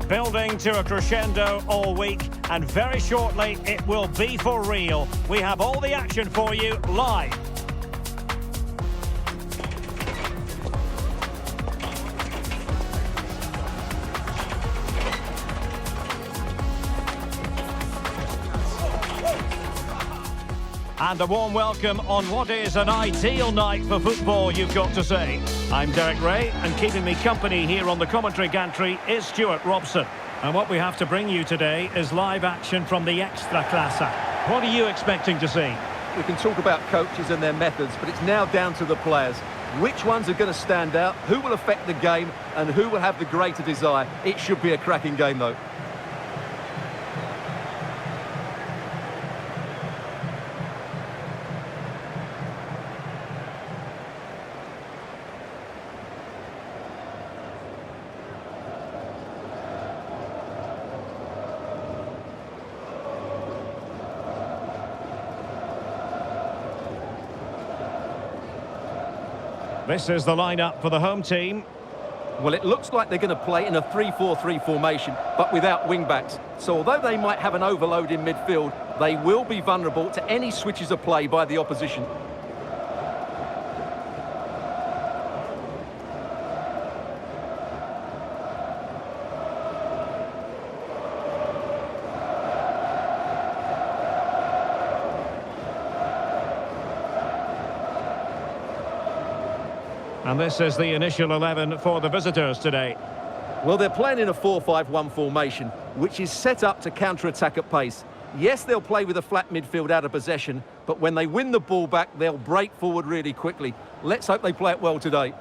Building to a crescendo all week, and very shortly it will be for real. We have all the action for you live. And a warm welcome on what is an ideal night for football, you've got to say. I'm Derek Ray, and keeping me company here on the commentary gantry is Stuart Robson. And what we have to bring you today is live action from the Ekstraklasa. What are you expecting to see? We can talk about coaches and their methods, but it's now down to the players. Which ones are going to stand out, who will affect the game, and who will have the greater desire? It should be a cracking game, though. This is the lineup for the home team. Well, it looks like they're going to play in a 3-4-3 formation, but without wing-backs. So although they might have an overload in midfield, they will be vulnerable to any switches of play by the opposition. And this is the initial 11 for the visitors today. Well, they're playing in a 4-5-1 formation, which is set up to counter-attack at pace. Yes, they'll play with a flat midfield out of possession, but when they win the ball back, they'll break forward really quickly. Let's hope they play it well today.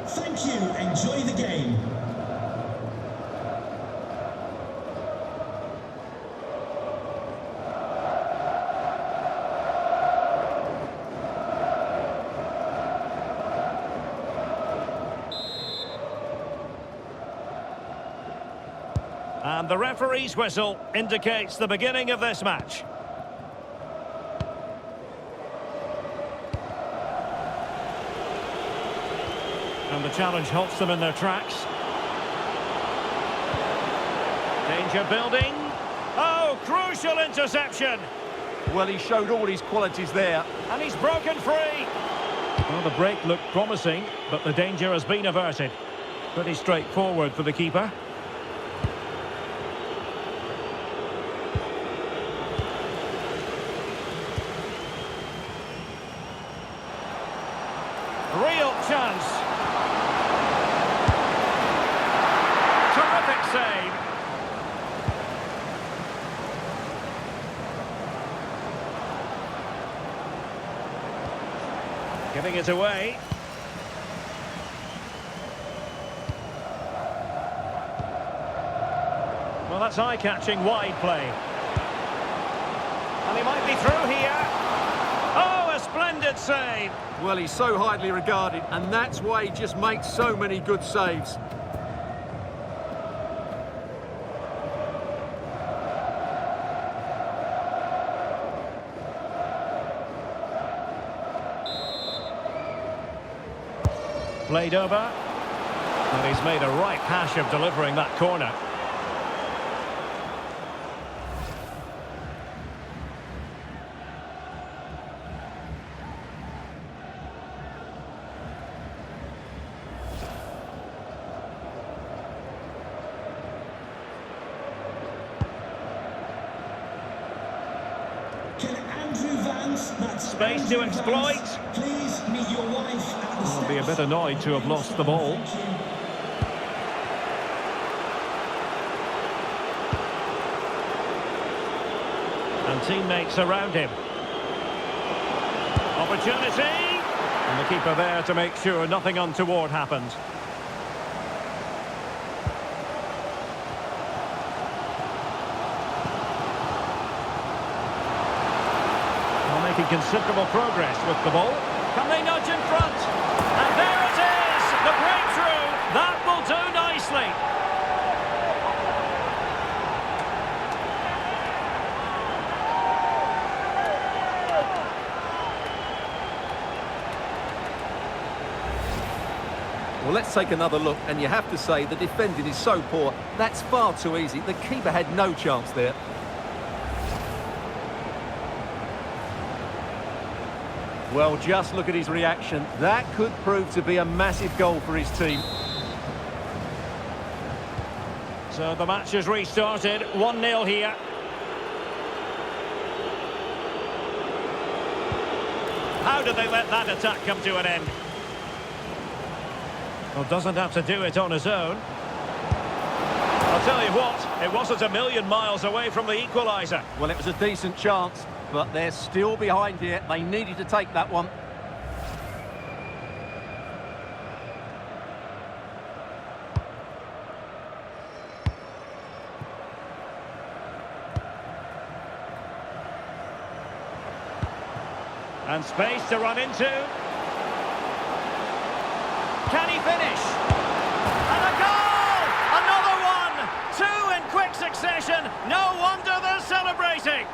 Thank you. Enjoy the game. And the referee's whistle indicates the beginning of this match. And the challenge halts them in their tracks. Danger building. Oh, crucial interception. Well, he showed all his qualities there. And he's broken free. Well, the break looked promising, but the danger has been averted. Pretty straightforward for the keeper. Real chance. Terrific save. Giving it away. Well, that's eye-catching wide play. And he might be through here. Oh, a splendid save. Well, he's so highly regarded, and that's why he just makes so many good saves. Played over. And he's made a right hash of delivering that corner. Can Andrew Vance, that's Space Andrew to exploit. Vance, please meet your wife at the I'll be a steps. bit annoyed to have lost the ball. Thank you. And teammates around him. Opportunity! And the keeper there to make sure nothing untoward happened. Well, making considerable progress with the ball. Can they nudge in front? And there it is! The breakthrough! That will do nicely. Well, let's take another look, and you have to say the defending is so poor. That's far too easy. The keeper had no chance there. Well, just look at his reaction. That could prove to be a massive goal for his team. So the match has restarted, 1-0 here. How did they let that attack come to an end? Well, doesn't have to do it on his own. I'll tell you what, it wasn't a million miles away from the equaliser. Well, it was a decent chance, but they're still behind here. They needed to take that one. And space to run into. Can he finish? And a goal! Another one! Two in quick succession. No wonder they're celebrating.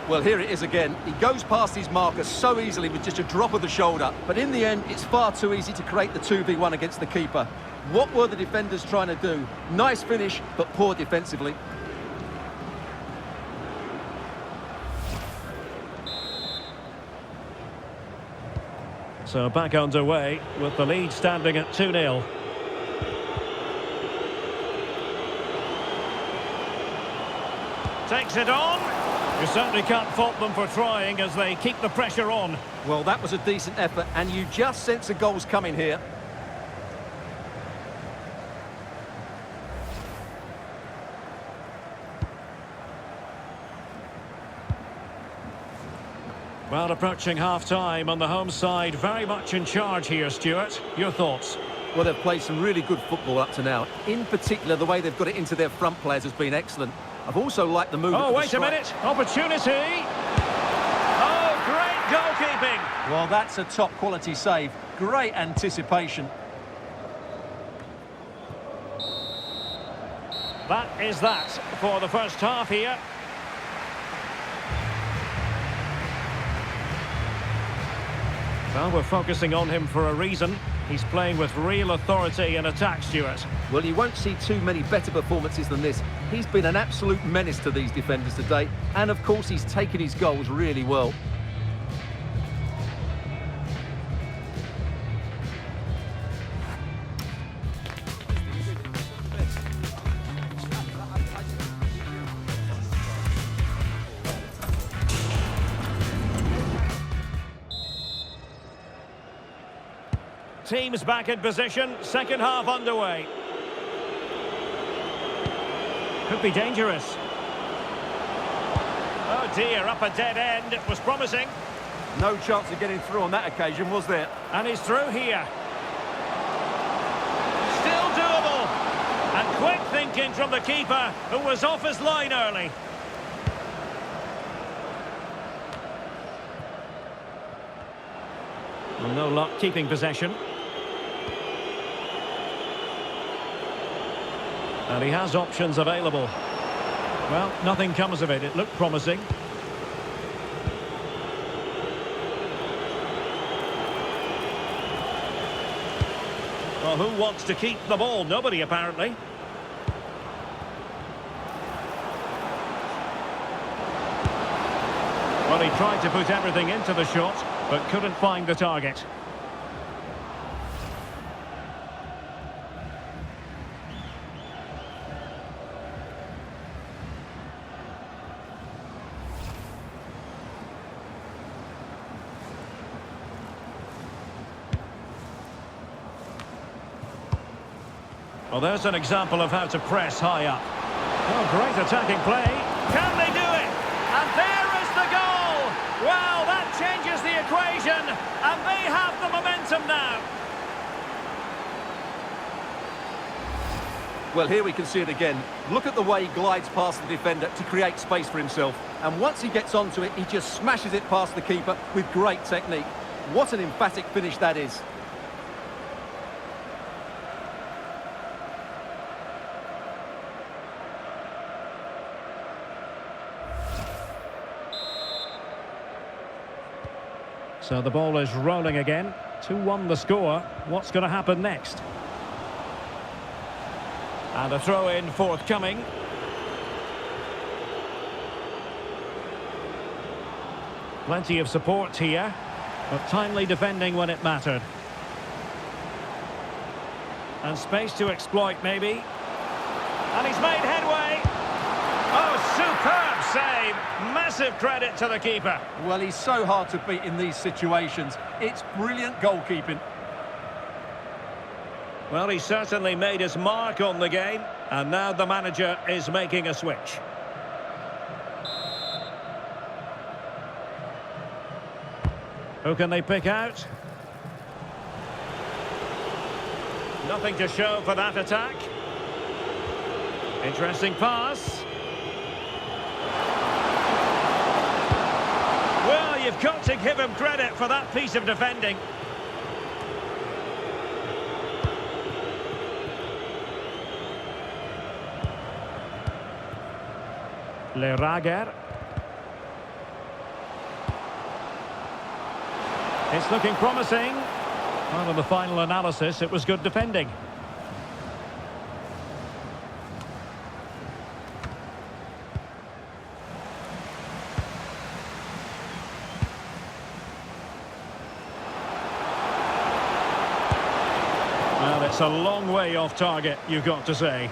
Well, here it is again. He goes past his marker so easily with just a drop of the shoulder. But in the end, it's far too easy to create the 2v1 against the keeper. What were the defenders trying to do? Nice finish, but poor defensively. So back underway with the lead standing at 2-0. Takes it on. You certainly can't fault them for trying as they keep the pressure on. Well, that was a decent effort, and you just sense the goals coming here. Well, approaching half-time on the home side, very much in charge here, Stuart. Your thoughts? Well, they've played some really good football up to now. In particular, the way they've got it into their front players has been excellent. I've also liked the move. Oh, wait a minute. Opportunity. Oh, great goalkeeping. Well, that's a top-quality save. Great anticipation. That is that for the first half here. Well, we're focusing on him for a reason. He's playing with real authority in attack, Stuart. Well, you won't see too many better performances than this. He's been an absolute menace to these defenders today. And, of course, he's taken his goals really well. Teams back in position, second half underway. Could be dangerous. Oh dear, up a dead end. It was promising. No chance of getting through on that occasion, was there? And he's through here. Still doable. And quick thinking from the keeper, who was off his line early. Well, no luck keeping possession. And he has options available. Well, nothing comes of it. It looked promising. Well, who wants to keep the ball? Nobody, apparently. Well, he tried to put everything into the shot, but couldn't find the target. Well, there's an example of how to press high up. Oh, great attacking play. Can they do it? And there is the goal! Well, that changes the equation, and they have the momentum now. Well, here we can see it again. Look at the way he glides past the defender to create space for himself. And once he gets onto it, he just smashes it past the keeper with great technique. What an emphatic finish that is. So the ball is rolling again. 2-1 the score. What's going to happen next? And a throw-in forthcoming. Plenty of support here, but timely defending when it mattered. And space to exploit, maybe. And he's made headway. Oh, superb save. Massive credit to the keeper. Well, he's so hard to beat in these situations. It's brilliant goalkeeping. Well, he certainly made his mark on the game, and now the manager is making a switch. Who can they pick out? Nothing to show for that attack. Interesting pass. Well, you've got to give him credit for that piece of defending. Le Rager. It's looking promising. Well, in the final analysis, it was good defending. Well, it's a long way off target, you've got to say.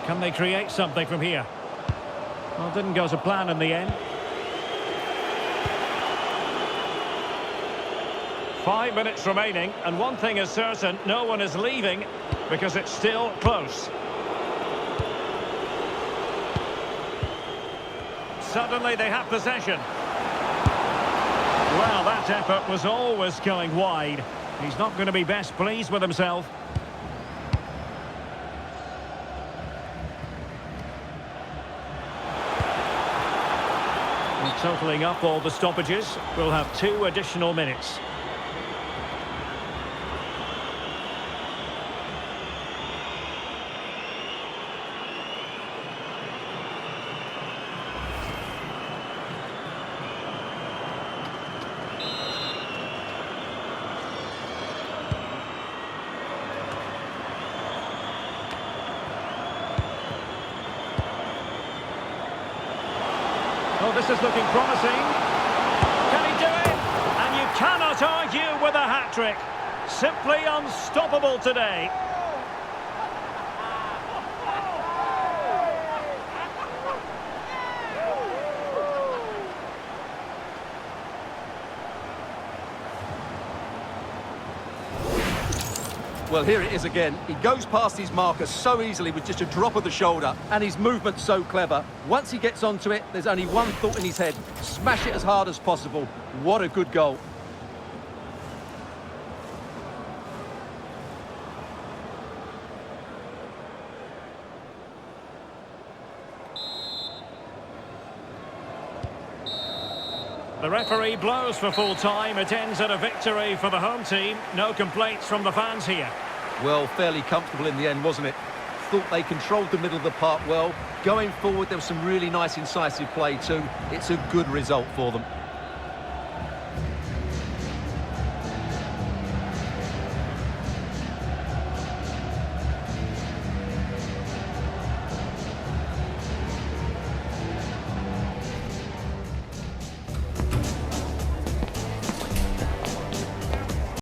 Can they create something from here? Well, didn't go to plan in the end. 5 minutes remaining, and one thing is certain, no one is leaving because it's still close. Suddenly they have possession. Well, that effort was always going wide. He's not going to be best pleased with himself. Totaling up all the stoppages, we'll have 2 additional minutes. Oh, this is looking promising. Can he do it? And you cannot argue with a hat-trick. Simply unstoppable today. Well, here it is again. He goes past his marker so easily with just a drop of the shoulder, and his movement's so clever. Once he gets onto it, there's only one thought in his head: smash it as hard as possible. What a good goal. The referee blows for full time. It ends at a victory for the home team. No complaints from the fans here. Well, fairly comfortable in the end, wasn't it? Thought they controlled the middle of the park well. Going forward, there was some really nice incisive play too. It's a good result for them.